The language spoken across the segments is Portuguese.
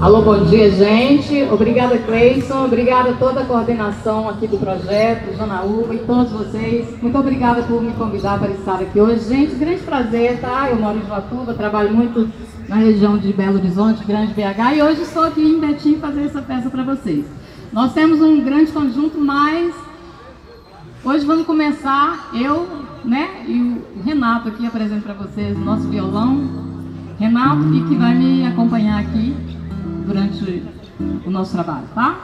Alô, bom dia, gente. Obrigada, Cleison. Obrigada a toda a coordenação aqui do projeto, Janaúba e todos vocês. Muito obrigada por me convidar para estar aqui hoje. Gente, grande prazer, tá? Eu moro em Joatuba, trabalho muito na região de Belo Horizonte, Grande BH, e hoje estou aqui em Betim fazer essa peça para vocês. Nós temos um grande conjunto, mas hoje vamos começar, eu, né, e o Renato aqui apresento para vocês o nosso violão. Renato, e que vai me acompanhar aqui durante o nosso trabalho, tá?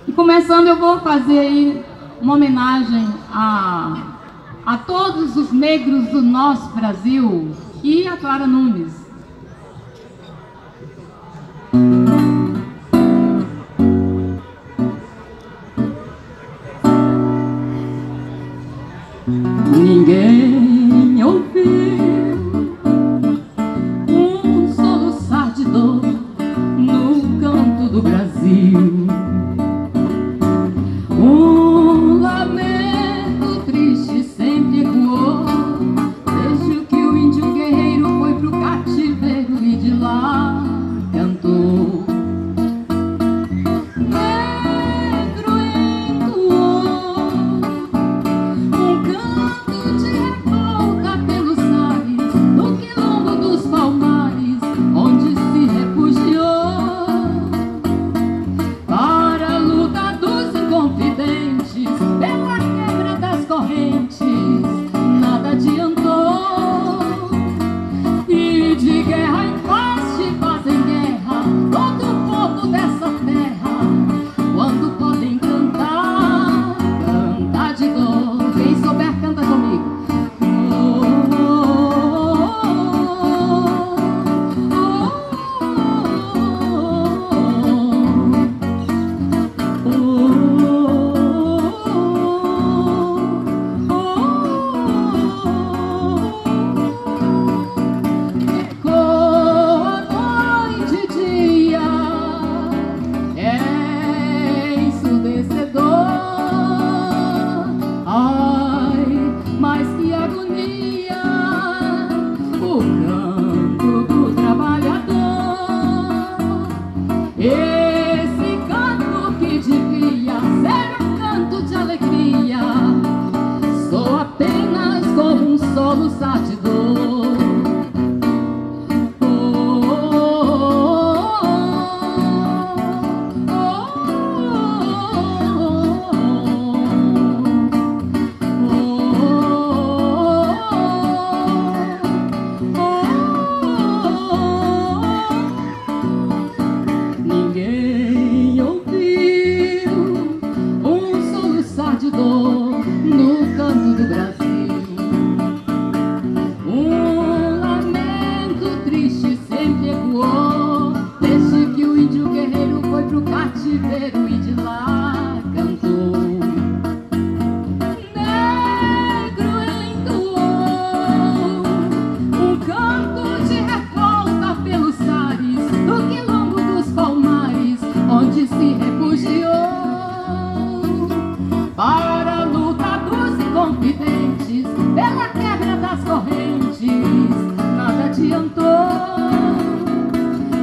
E começando, eu vou fazer aí uma homenagem a todos os negros do nosso Brasil e a Clara Nunes. Ninguém ouviu um soluçar de dor no canto do Brasil, um lamento triste sempre ecoou, desde que o índio guerreiro foi pro cativeiro e de lá cantou. Negro entoou um canto de revolta pelos ares, no quilombo dos Palmares, onde se refugiou. Para a luta dos inconfidentes, pela quebra das correntes, nada adiantou. E de guerra em paz se fazem guerra todo o povo dessa terra, quando podem cantar, cantar de dor. Quem souber canta comigo. Esse canto que devia ser um canto de alegria soa apenas como um soluçar de dor. Ninguém ouviu um soluçar de dor no canto do Brasil, um lamento triste sempre ecoou, desde que o índio guerreiro foi pro cativeiro e de lá cantou. Negro entoou um canto de revolta pelos ares, do quilombo dos Palmares, onde se refugiou. Para a luta dos inconfidentes, pela quebra das correntes, nada adiantou.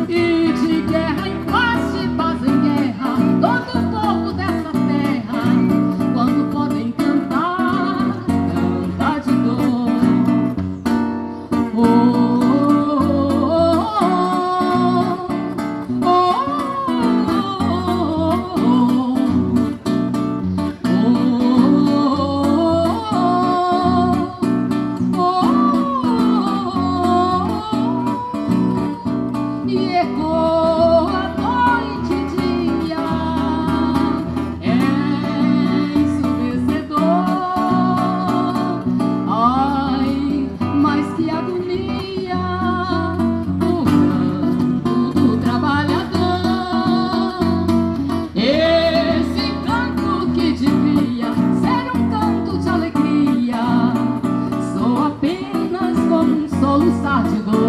E de guerra em paz se fazem guerra todo o povo dessa terra, quando podem cantar, cantar de dor. E ecoa noite e dia, é ensurdecedor. Ai, mas que agonia, o canto do trabalhador. Esse canto que devia ser um canto de alegria soa apenas como um soluçar de dor.